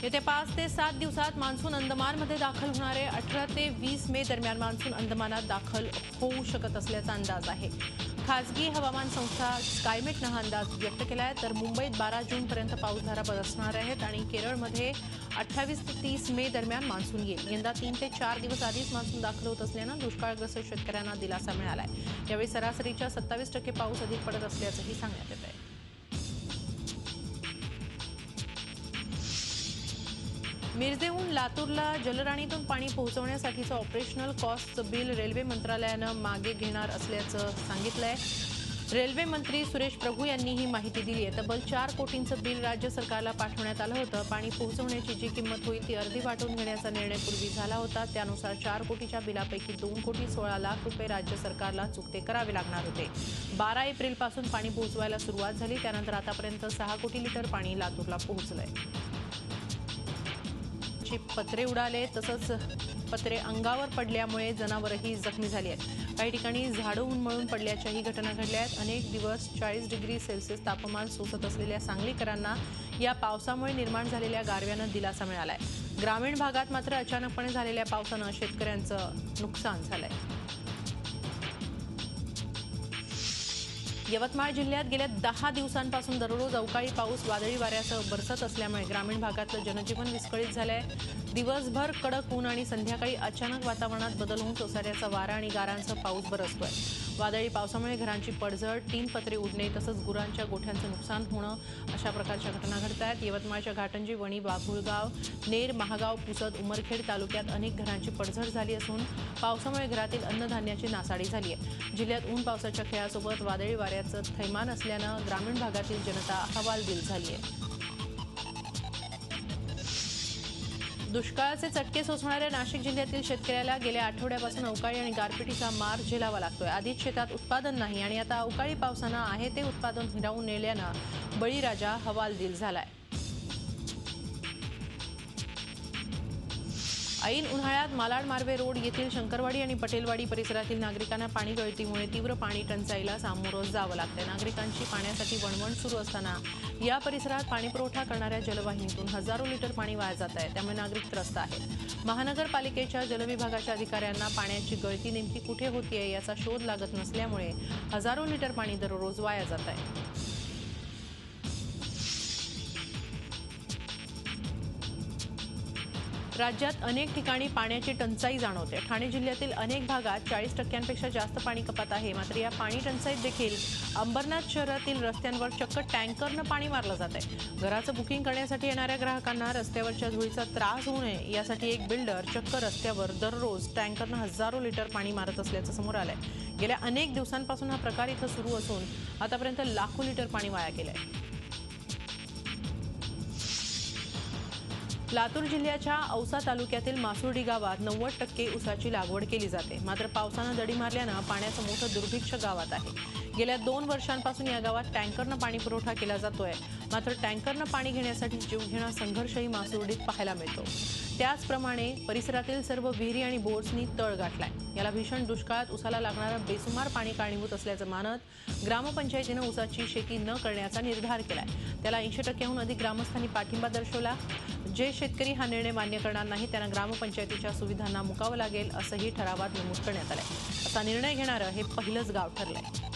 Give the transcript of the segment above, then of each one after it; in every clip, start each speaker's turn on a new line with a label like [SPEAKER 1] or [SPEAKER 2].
[SPEAKER 1] येत्या 5 ते 7 दिवसात मान्सून अंदमानमध्ये दाखल होणार आहे। 18 ते 20 मे दरम्यान मान्सून अंदमानात दाखल होऊ शकत असल्याचा अंदाज आहे। खासगी हवामान संस्था स्कायमेटनं हा अंदाज व्यक्त केला आहे। तर मुंबईत 12 जूनपर्यंत पाऊसधारा बरसणार आहेत आणि केरळमध्ये 28 ते 30 मे दरम्यान मान्सून येईल। यंदा 3 ते 4 दिवस आधीच मान्सून दाखल होत असल्यानं दुष्काळग्रस्त शेतकऱ्यांना दिलासा मिळाला आहे। यावेळी सरासरीच्या 27% पाऊस अधिक पडत असल्याचंही सांगण्यात येत आहे। मिरजेहून लातूरला जलराणीतून पाणी पोहोचवण्यासाठीचं ऑपरेशनल कॉस्टचं बिल रेल्वे मंत्रालयानं मागे घेणार असल्याचं सांगितलंय। रेल्वे मंत्री सुरेश प्रभू यांनी ही माहिती दिली आहे। तब्बल 4 कोटींचं बिल राज्य सरकारला पाठवण्यात आलं होतं। पाणी पोहोचवण्याची जी किंमत होईल ती अर्धी वाटून घेण्याचा निर्णय पूर्वी झाला होता। त्यानुसार 4 कोटीच्या बिलापैकी 2 कोटी 16 लाख रुपये राज्य सरकारला चुकते करावे लागणार होते। 12 एप्रिलपासून पाणी पोहोचवायला सुरुवात झाली। त्यानंतर आतापर्यंत 6 कोटी लिटर पाणी लातूरला पोहोचलंय। पत्रे उडाले तसंच पत्रे अंगावर पडल्यामुळे जनावरही जखमी झाली आहेत। काही ठिकाणी झाडं उन्मळून पडल्याच्याही घटना घडल्या आहेत। अनेक दिवस 40 डिग्री सेल्सिअस तापमान सोसत असलेल्या सांगलीकरांना या पावसामुळे निर्माण झालेल्या गारव्यानं दिलासा मिळालाय। ग्रामीण भागात मात्र अचानकपणे झालेल्या पावसानं शेतकऱ्यांचं नुकसान झालंय। यवतमाळ जिल्ह्यात गेल्या 10 दिवसांपासून दररोज अवकाळी पाऊस वादळी वाऱ्यासह बरसत असल्यामुळे ग्रामीण भागातलं जनजीवन विस्कळीत झालंय। दिवसभर कडक ऊन आणि संध्याकाळी अचानक वातावरणात बदल होऊन सोसाट्याचा वारा आणि गारांसह पाऊस बरसतोय। वादळी पावसामुळे घरांची पडझड, 3 पत्रे उडणे तसंच गुरांच्या गोठ्यांचं नुकसान होणं अशा प्रकारच्या घटना घडत आहेत। यवतमाळच्या घाटंजी, वणी, बाभुळगाव, नेर, महागाव, पुसद, उमरखेड तालुक्यात अनेक घरांची पडझड झाली असून पावसामुळे घरातील अन्नधान्याची नासाडी झाली आहे। जिल्ह्यात ऊन पावसाच्या खेळासोबत वादळी वाऱ्याचं थैमान असल्यानं ग्रामीण भागातील जनता हवालदिल झाली आहे। दुष्काळाचे चटके सोसणाऱ्या नाशिक जिल्ह्यातील शेतकऱ्याला गेल्या आठवड्यापासून अवकाळी आणि गारपिटीचा मार झेलावा लागतोय। आधीच शेतात उत्पादन नाही आणि आता अवकाळी पावसानं आहे ते उत्पादन हिरावून नेल्यानं बळीराजा हवालदिल झालाय। ऐन उन्हाळ्यात मालाड मार्वे रोड येथील शंकरवाडी आणि पटेलवाडी परिसरातील नागरिकांना पाणी गळतीमुळे तीव्र पाणी टंचाईला सामोरं जावं लागतंय। नागरिकांची पाण्यासाठी वणवण सुरू असताना या परिसरात पाणीपुरवठा करणाऱ्या जलवाहिनीतून हजारो लिटर पाणी वाया जात आहे। त्यामुळे नागरिक त्रस्त आहेत। महानगरपालिकेच्या जलविभागाच्या अधिकाऱ्यांना पाण्याची गळती नेमकी कुठे होतीये याचा शोध लागत नसल्यामुळे हजारो लिटर पाणी दररोज वाया जात आहे। राज्यात अनेक ठिकाणी पाण्याची टंचाई जाणवते। ठाणे जिल्ह्यातील अनेक भागात 40% जास्त पाणी कपात आहे। मात्र या पाणी टंचाईत देखील अंबरनाथ शहरातील रस्त्यांवर चक्क टँकरनं पाणी मारलं जात आहे। घराचं बुकिंग करण्यासाठी येणाऱ्या ग्राहकांना रस्त्यावरच्या धुळीचा त्रास होऊ नये यासाठी एक बिल्डर चक्क रस्त्यावर दररोज टँकरनं हजारो लिटर पाणी मारत असल्याचं समोर आलंय। गेल्या अनेक दिवसांपासून हा प्रकार इथं सुरू असून आतापर्यंत लाखो लिटर पाणी वाया गेलंय। लातूर जिल्ह्याच्या औसा तालुक्यातील मासुर्डी गावात 90% ऊसाची लागवड केली जाते। मात्र पावसानं दडी मारल्यानं पाण्याचं मोठं दुर्भिक्ष गावात आहे। गेल्या 2 वर्षांपासून या गावात टँकरनं पाणी पुरवठा केला जातोय। मात्र टँकरनं पाणी घेण्यासाठी जीवघेणा संघर्षही मासुर्डीत पाहायला मिळतो। त्याचप्रमाणे परिसरातील सर्व विहिरी आणि बोर्सनी तळ गाठलाय। याला भीषण दुष्काळात ऊसाला लागणारं बेसुमार पाणी कारणीभूत असल्याचं मानत ग्रामपंचायतीनं ऊसाची शेती न करण्याचा निर्धार केलाय। त्याला 80%हून अधिक ग्रामस्थांनी पाठिंबा दर्शवला। जे शेतकरी हा निर्णय मान्य करणार नाही त्यांना ग्रामपंचायतीच्या सुविधांना मुकावं लागेल असंही ठरावात नमूद करण्यात आलंय। असा निर्णय घेणारं हे पहिलंच गाव ठरलंय।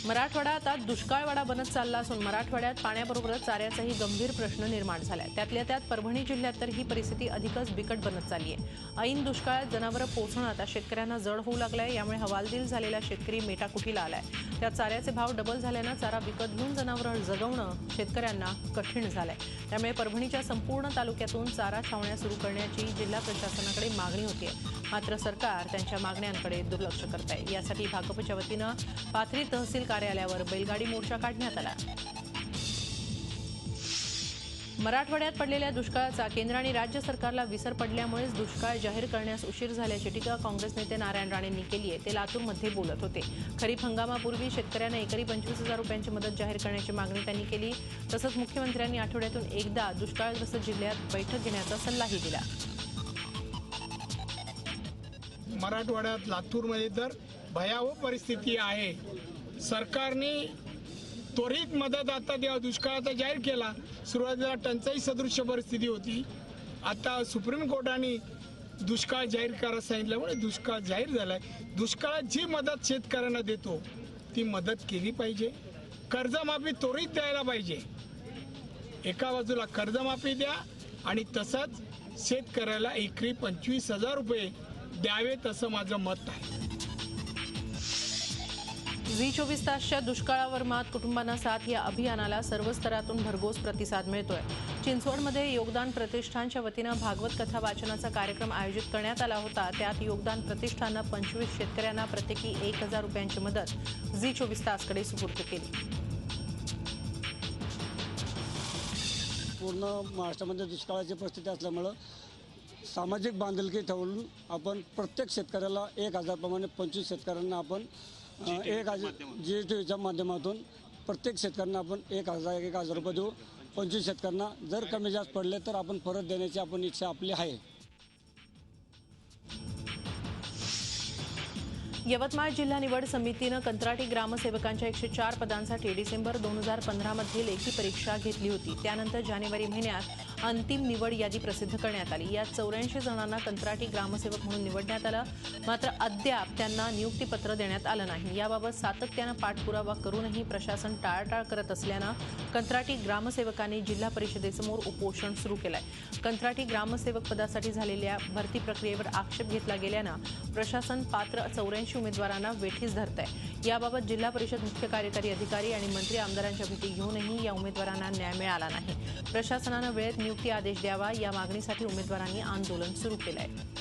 [SPEAKER 1] मराठवाडा आता दुष्काळवाडा बनत चालला असून मराठवाड्यात पाण्याबरोबरच चाऱ्याचाही गंभीर प्रश्न निर्माण झालाय। त्यातल्या त्यात परभणी जिल्ह्यात तर ही परिस्थिती अधिकच बिकट बनत चालली आहे। ऐन दुष्काळात जनावरं पोसणं आता शेतकऱ्यांना जड होऊ लागलंय। यामुळे हवालदिल झालेला शेतकरी मेटाकुटीला आलाय। त्यात चाऱ्याचे भाव डबल झाल्यानं चारा विकत घेऊन जनावरं जगवणं शेतकऱ्यांना कठीण झालंय। त्यामुळे परभणीच्या संपूर्ण तालुक्यातून चारा छावण्या सुरू करण्याची जिल्हा प्रशासनाकडे मागणी होतीये। मात्र सरकार त्यांच्या मागण्यांकडे दुर्लक्ष करत आहे। यासाठी भाकपच्या वतीनं पाथरी तहसील कार्यालयावर बैलगाडी मोर्चा काढण्यात आला। मराठवाड्यात पडलेल्या दुष्काळाचा केंद्र आणि राज्य सरकारला विसर पडल्यामुळेच दुष्काळ जाहीर करण्यास उशीर झाल्याची टीका काँग्रेस नेते नारायण राणेंनी केली आहे। ते लातूरमध्ये बोलत होते। खरीप हंगामापूर्वी शेतकऱ्यांना एकरी 25,000 रुपयांची मदत जाहीर करण्याची मागणी त्यांनी केली। तसंच मुख्यमंत्र्यांनी आठवड्यातून एकदा दुष्काळग्रस्त जिल्ह्यात बैठक घेण्याचा सल्लाही दिला।
[SPEAKER 2] मराठवाड्यात लातूरमध्ये तर भयावह परिस्थिती आहे। सरकारने त्वरित मदत आता द्या. दुष्काळ आता जाहीर केला. सुरुवातीला टंचाई सदृश्य परिस्थिती होती. आता सुप्रीम कोर्टाने दुष्काळ जाहीर करायला सांगितल्यामुळे दुष्काळ जाहीर झालाय. दुष्काळात जी मदत शेतकऱ्यांना देतो ती मदत केली पाहिजे. कर्जमाफी त्वरित द्यायला पाहिजे. एका बाजूला कर्जमाफी द्या आणि तसंच शेतकऱ्याला एकरी 25,000 रुपये द्यावेत असं माझं मत आहे.
[SPEAKER 1] झी 24 तासच्या दुष्काळावर मात कुटुंबांना साथ या अभियानाला सर्व स्तरातून भरघोस प्रतिसाद मिळतोय. चिंचवडमध्ये योगदान प्रतिष्ठानच्या वतीनं भागवत कथा वाचनाचा कार्यक्रम आयोजित करण्यात आला होता. त्यात योगदान प्रतिष्ठाननं 25 शेतकऱ्यांना प्रत्येकी 1,000 रुपयांची मदत झी 24 तासकडे सुपूर्द केली.
[SPEAKER 3] पूर्ण महाराष्ट्रामध्ये दुष्काळाची परिस्थिती असल्यामुळं सामाजिक बांधिलकी ठेवून आपण प्रत्येक शेतकऱ्याला 1,000 प्रमाणे 25 शेतकऱ्यांना आपण 1,000 GSTच्या माध्यमातून प्रत्येक शेतकऱ्यांना आपण 1,000 रुपये देऊ. 25 शेतकऱ्यांना जर कमी जास्त पडले तर आपण परत देण्याची आपण इच्छा आपली आहे.
[SPEAKER 1] यवतमाळ जिल्हा निवड समितीनं कंत्राटी ग्रामसेवकांच्या 104 पदांसाठी डिसेंबर 2015 मध्ये लेखी परीक्षा घेतली होती. त्यानंतर जानेवारी महिन्यात अंतिम निवड यादी प्रसिद्ध करण्यात आली. यात 84 जणांना कंत्राटी ग्रामसेवक म्हणून निवडण्यात आलं. मात्र अद्याप त्यांना नियुक्तीपत्र देण्यात आलं नाही. याबाबत सातत्यानं पाठपुरावा करूनही प्रशासन टाळाटाळ करत असल्यानं कंत्राटी ग्रामसेवकांनी जिल्हा परिषदेसमोर उपोषण सुरू केलंय. कंत्राटी ग्रामसेवक पदासाठी झालेल्या भरती प्रक्रियेवर आक्षेप घेतला गेल्यानं प्रशासन पात्र 84 उमेदवारांना वेठीस धरत आहे. याबाबत जिल्हा परिषद मुख्य कार्यकारी अधिकारी आणि मंत्री आमदारांच्या भेटी घेऊनही या उमेदवारांना न्याय मिळाला नाही. प्रशासनानं वेळेत नियुक्ती आदेश द्यावा या मागणीसाठी उमेदवारांनी आंदोलन सुरू केलं आहे.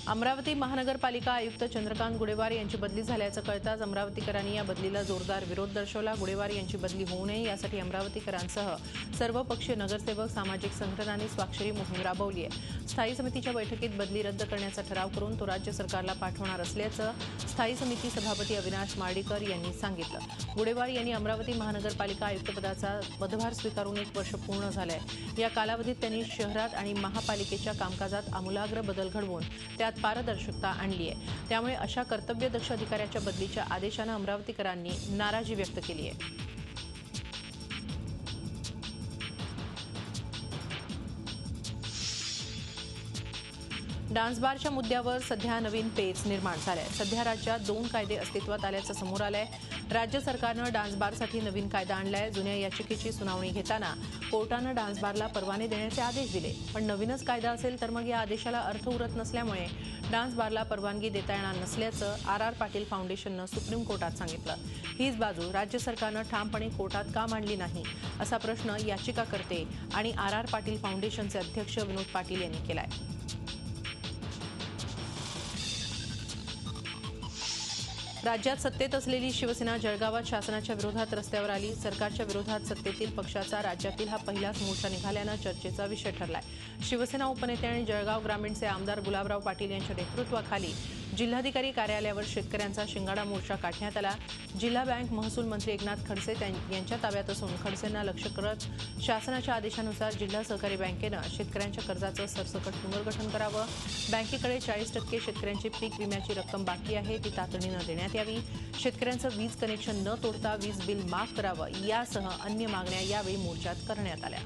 [SPEAKER 1] अमरावती महानगरपालिका आयुक्त चंद्रकांत गुडेवार यांची बदली झाल्याचं कळताच अमरावतीकरांनी या बदलीला जोरदार विरोध दर्शवला. गुडेवार यांची बदली होऊ नये यासाठी अमरावतीकरांसह सर्वपक्षीय नगरसेवक, सामाजिक संघटनांनी स्वाक्षरी मोहीम राबवली आहे. स्थायी समितीच्या बैठकीत बदली रद्द करण्याचा ठराव करून तो राज्य सरकारला पाठवणार असल्याचं स्थायी समिती सभापती अविनाश मार्डीकर यांनी सांगितलं. गुडेवार यांनी अमरावती महानगरपालिका आयुक्तपदाचा पदभार स्वीकारून 1 वर्ष पूर्ण झालंय. या कालावधीत त्यांनी शहरात आणि महापालिकेच्या कामकाजात आमूलाग्र बदल घडवून त्यात पारदर्शकता आणली आहे. त्यामुळे अशा कर्तव्यदक्ष अधिकाऱ्याच्या बदलीच्या आदेशानं अमरावतीकरांनी नाराजी व्यक्त केली आहे. डान्सबारच्या मुद्द्यावर सध्या नवीन पेच निर्माण झालाय. सध्या राज्यात 2 कायदे अस्तित्वात आल्याचं समोर आलंय. राज्य सरकारनं डान्सबारसाठी नवीन कायदा आणलाय. जुन्या याचिकेची सुनावणी घेताना कोर्टानं डान्सबारला परवाने देण्याचे आदेश दिले. पण नवीनच कायदा असेल तर मग या आदेशाला अर्थ उरत नसल्यामुळे डान्सबारला परवानगी देता येणार नसल्याचं RR पाटील फाउंडेशननं सुप्रीम कोर्टात सांगितलं. हीच बाजू राज्य सरकारनं ठामपणे कोर्टात का मांडली नाही असा प्रश्न याचिकाकर्ते आणि RR पाटील फाउंडेशनचे अध्यक्ष विनोद पाटील यांनी केलाय. राज्यात सत्तेत असलेली शिवसेना जळगावात शासनाच्या विरोधात रस्त्यावर आली. सरकारच्या विरोधात सत्तेतील पक्षाचा राज्यातील हा पहिलाच मोर्चा निघाल्यानं चर्चेचा विषय ठरलाय. शिवसेना उपनेते आणि जळगाव ग्रामीणचे आमदार गुलाबराव पाटील यांच्या नेतृत्वाखाली जिल्हाधिकारी कार्यालयावर शेतकऱ्यांचा शिंगाडा मोर्चा काढण्यात आला. जिल्हा बँक महसूल मंत्री एकनाथ खडसे यांच्या ताब्यात असून खडसेंना लक्ष्य करत शासनाच्या आदेशानुसार जिल्हा सहकारी बँकेनं शेतकऱ्यांच्या कर्जाचं सरसकट पुनर्गठन करावं. बँकेकडे 40% शेतकऱ्यांची पीक विम्याची रक्कम बाकी आहे ती तातडीनं देण्यात यावी. शेतकऱ्यांचं वीज कनेक्शन न तोडता वीज बिल माफ करावं यासह अन्य मागण्या यावेळी मोर्चात करण्यात आल्या.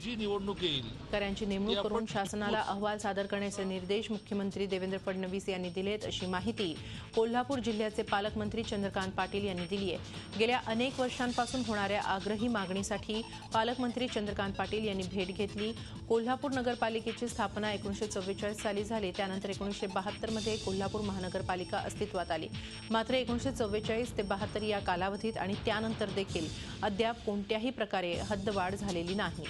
[SPEAKER 4] जी निवडणूक येईल
[SPEAKER 1] कर्मचाऱ्यांची नेमणूक करून शासनाला अहवाल सादर करण्याचे निर्देश मुख्यमंत्री देवेंद्र फडणवीस यांनी दिलेत अशी माहिती कोल्हापूर जिल्ह्याचे पालकमंत्री चंद्रकांत पाटील यांनी दिली आहे. गेल्या अनेक वर्षांपासून होणाऱ्या आग्रही मागणीसाठी पालकमंत्री चंद्रकांत पाटील यांनी भेट घेतली. कोल्हापूर नगरपालिकेची स्थापना 1944 साली झाली. त्यानंतर 1972 मध्ये कोल्हापूर महानगरपालिका अस्तित्वात आली. मात्र 1944 ते 72 या कालावधीत आणि त्यानंतर देखील अद्याप कोणत्याही प्रकारे हद्दवाढ झालेली नाही.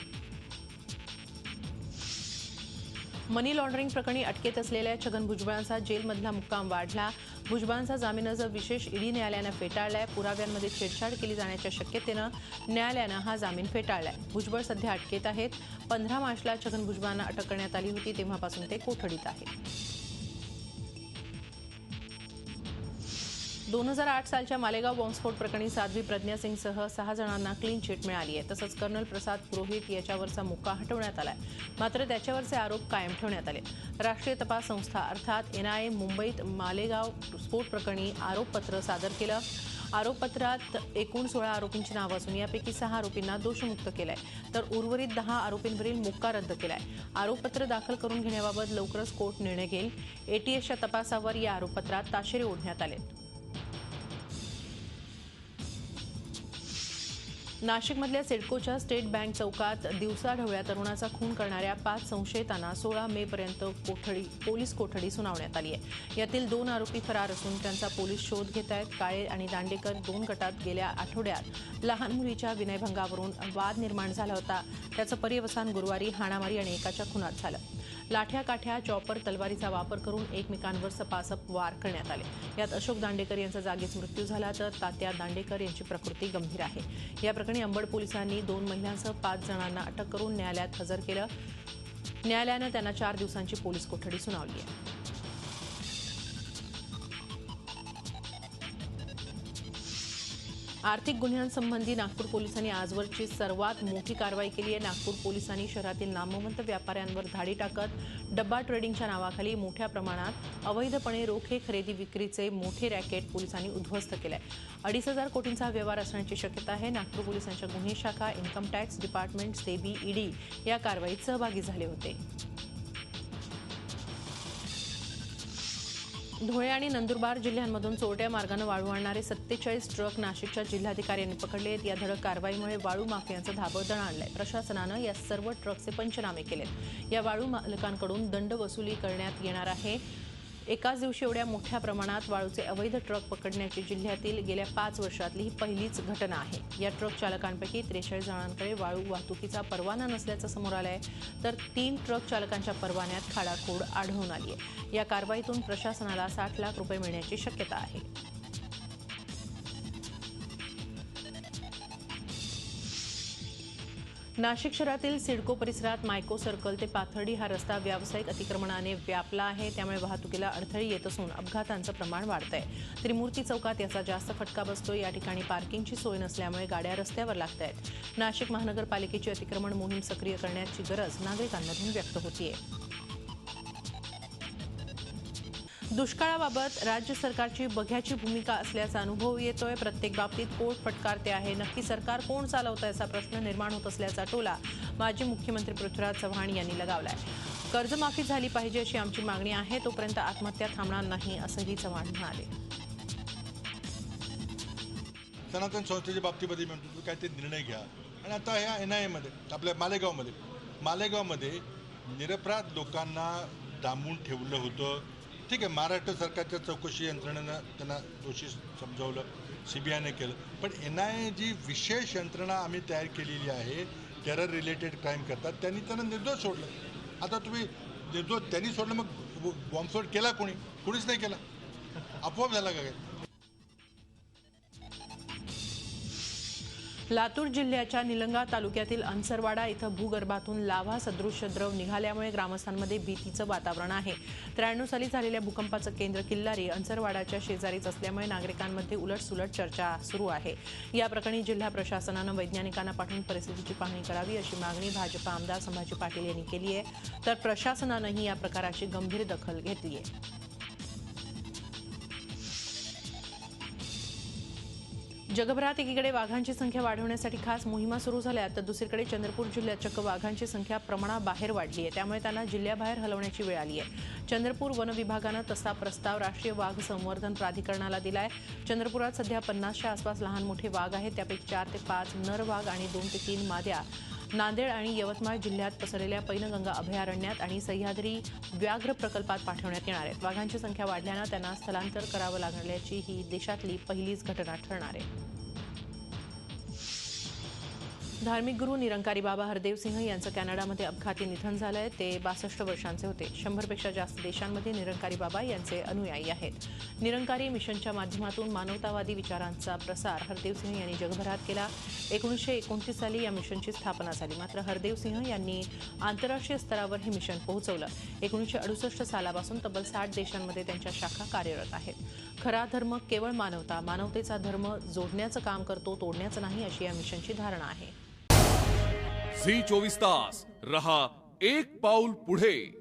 [SPEAKER 1] मनी लॉन्ड्रिंग प्रकरणी अटकेत असलेल्या छगन भुजबळांचा जेलमधला मुक्काम वाढला. भुजबळांचा जामीन अर्ज विशेष ईडी न्यायालयानं फेटाळलाय. पुराव्यांमध्ये छेडछाड केली जाण्याच्या शक्यतेनं न्यायालयानं हा जामीन फेटाळलाय. भुजबळ सध्या अटकेत आहेत. 15 मार्चला छगन भुजबळांना अटक करण्यात आली होती. तेव्हापासून ते कोठडीत आहेत. 2008 सालच्या मालेगाव बॉम्बस्फोट प्रकरणी साध्वी प्रज्ञा सिंगसह 6 जणांना क्लीन चिट मिळाली आहे. तसंच कर्नल प्रसाद पुरोहित याच्यावरचा मुक्का हटवण्यात आलाय. मात्र त्याच्यावरचे आरोप कायम ठेवण्यात आले. राष्ट्रीय तपास संस्था अर्थात NIA मुंबईत मालेगाव स्फोट प्रकरणी आरोपपत्र सादर केलं. आरोपपत्रात एकूण 16 आरोपींची नावं असून यापैकी 6 आरोपींना दोषमुक्त केलंय, तर उर्वरित 10 आरोपींवरील मुक्का रद्द केलाय. आरोपपत्र दाखल करून घेण्याबाबत लवकरच कोर्ट निर्णय घेईल. ATSच्या तपासावर या आरोपपत्रात ताशेरे ओढण्यात आले. नाशिकमधल्या सिडकोच्या स्टेट बँक चौकात दिवसाढवळ्या तरुणाचा खून करणाऱ्या 5 संशयितांना 16 मेपर्यंत पोलीस कोठडी सुनावण्यात आली आहे. यातील 2 आरोपी फरार असून त्यांचा पोलीस शोध घेत आहेत. काळे आणि दांडेकर 2 गटात गेल्या आठवड्यात लहान मुलीच्या विनयभंगावरून वाद निर्माण झाला होता. त्याचं पर्यवसान गुरुवारी हाणामारी आणि एकाच्या खुनात झालं. लाठ्या काठ्या चॉपर तलवारीचा वापर करून एकमेकांवर सपासप वार करण्यात आले. यात अशोक दांडेकर यांचा जागीच मृत्यू झाला, तर तात्या दांडेकर यांची प्रकृती गंभीर आहे. या प्रकरणी अंबड पोलिसांनी 2 महिलांसह 5 जणांना अटक करून न्यायालयात हजर केलं. न्यायालयानं त्यांना 4 दिवसांची पोलीस कोठडी सुनावली आहे. आर्थिक गुन्ह्यांसंबंधी नागपूर पोलिसांनी आजवरची सर्वात मोठी कारवाई केली आहे. नागपूर पोलिसांनी शहरातील नामवंत व्यापाऱ्यांवर धाडी टाकत डब्बा ट्रेडिंगच्या नावाखाली मोठ्या प्रमाणात अवैधपणे रोखे खरेदी विक्रीचे मोठे रॅकेट पोलिसांनी उद्ध्वस्त केलंय. 2,500 कोटींचा व्यवहार असण्याची शक्यता आहे. नागपूर पोलिसांच्या गुन्हे शाखा, income tax department, SEBI, ED या कारवाईत सहभागी झाले होते. धुळे आणि नंदुरबार जिल्ह्यांमधून चोरट्या मार्गाने वाळू आणणारे 47 ट्रक नाशिकच्या जिल्हाधिकाऱ्यांनी पकडले आहेत. या धडक कारवाईमुळे वाळू माफियांचं धाबं दणाणलंय. प्रशासनानं या सर्व ट्रकचे पंचनामे केलेत. या वाळू मालकांकडून दंड वसुली करण्यात येणार आहे. एकाच दिवशी एवढ्या मोठ्या प्रमाणात वाळूचे अवैध ट्रक पकडण्याची जिल्ह्यातील गेल्या 5 वर्षातली ही पहिलीच घटना आहे. या ट्रक चालकांपैकी 43 जणांकडे वाळू वाहतुकीचा परवाना नसल्याचं समोर आलं आहे, तर 3 ट्रक चालकांच्या परवान्यात खाडाखोड आढळून आली आहे. या कारवाईतून प्रशासनाला 60 लाख रुपये मिळण्याची शक्यता आहे. नाशिक शहरातील सिडको परिसरात मायको सर्कल ते पाथर्डी हा रस्ता व्यावसायिक अतिक्रमणाने व्यापला आहे. त्यामुळे वाहतुकीला अडथळे येत असून अपघातांचं प्रमाण वाढतंय. त्रिमूर्ती चौकात याचा जास्त फटका बसतो. या ठिकाणी पार्किंगची सोय नसल्यामुळे गाड्या रस्त्यावर लागत आहेत. नाशिक महानगरपालिकेची अतिक्रमण मोहीम सक्रिय करण्याची गरज नागरिकांमधून व्यक्त होतीये. दुष्काळाबाबत राज्य सरकारची बघ्याची भूमिका असल्याचा अनुभव येतोय. प्रत्येक बाबतीत पोट फटकारते आहे. नक्की सरकार कोण चालवतं असा प्रश्न निर्माण होत असल्याचा टोला माजी मुख्यमंत्री पृथ्वीराज चव्हाण यांनी लगावलाय. कर्जमाफी झाली पाहिजे अशी आमची मागणी आहे, तोपर्यंत आत्महत्या थांबणार नाही असंही चव्हाण म्हणाले.
[SPEAKER 4] सनातन संस्थेच्या बाबतीमध्ये म्हणतो काय ते निर्णय घ्या. आणि आता ह्या NIA मध्ये आपल्या मालेगावमध्ये निरपराध लोकांना डांबून ठेवलं होतं. ठीक आहे, महाराष्ट्र सरकारच्या चौकशी यंत्रणेनं त्यांना दोषी समजावलं, CBIने केलं. पण NIA जी विशेष यंत्रणा आम्ही तयार केलेली आहे टेरर रिलेटेड क्राईम करतात, त्यांनी त्यांना निर्दोष सोडलं. आता तुम्ही निर्दोष त्यांनी सोडलं, मग बॉम्बस्फोट केला कोणीच नाही केला, आपोआप झाला का काय?
[SPEAKER 1] लातूर जिल्ह्याच्या निलंगा तालुक्यातील अंसरवाडा इथं भूगर्भातून लाव्हा सदृश्य द्रव निघाल्यामुळे ग्रामस्थांमध्ये भीतीचं वातावरण आहे. 93 साली झालेल्या भूकंपाचं केंद्र किल्लारी अंसरवाडाच्या शेजारीच असल्यामुळे नागरिकांमध्ये उलटसुलट चर्चा सुरू आहे. या प्रकरणी जिल्हा प्रशासनानं वैज्ञानिकांना पाठवून परिस्थितीची पाहणी करावी अशी मागणी भाजपा आमदार संभाजी पाटील यांनी केली आहे. तर प्रशासनानंही या प्रकाराची गंभीर दखल घेतली आहे. जगभरात एकीकडे वाघांची संख्या वाढवण्यासाठी खास मोहिमा सुरू झाल्या, तर दुसरीकडे चंद्रपूर जिल्ह्यात चक्क वाघांची संख्या प्रमाणाबाहेर वाढली आहे. त्यामुळे त्यांना जिल्ह्याबाहेर हलवण्याची वेळ आली आहे. चंद्रपूर वन विभागानं तसा प्रस्ताव राष्ट्रीय वाघ संवर्धन प्राधिकरणाला दिलाय. चंद्रपुरात सध्या 50च्या आसपास लहान मोठे वाघ आहेत. त्यापैकी 4 ते 5 नर वाघ आणि 2 ते 3 माद्या नांदेड आणि यवतमाळ जिल्ह्यात पसरलेल्या पैनगंगा अभयारण्यात आणि सह्याद्री व्याघ्र प्रकल्पात पाठवण्यात येणार आहेत. वाघांची संख्या वाढल्यानं त्यांना स्थलांतर करावं लागल्याची ही देशातली पहिलीच घटना ठरणार आहे. धार्मिक गुरु निरंकारी बाबा हरदेव सिंह यांचं कॅनडामध्ये अपघाती निधन झालंय. ते 62 वर्षांचे होते. 100पेक्षा जास्त देशांमध्ये निरंकारी बाबा यांचे अनुयायी आहेत. निरंकारी मिशनच्या माध्यमातून मानवतावादी विचारांचा प्रसार हरदेव सिंह यांनी जगभरात केला. 1929 साली या मिशनची स्थापना झाली. मात्र हरदेव सिंह यांनी आंतरराष्ट्रीय स्तरावर हे मिशन पोहोचवलं. 1968 सालापासून तब्बल 60 देशांमध्ये त्यांच्या शाखा कार्यरत आहेत. खरा धर्म केवळ मानवता, मानवतेचा धर्म जोडण्याचं काम करतो, तोडण्याचं नाही, अशी या मिशनची धारणा आहे.
[SPEAKER 5] झी 24 तास रहा एक पाऊल पुढे.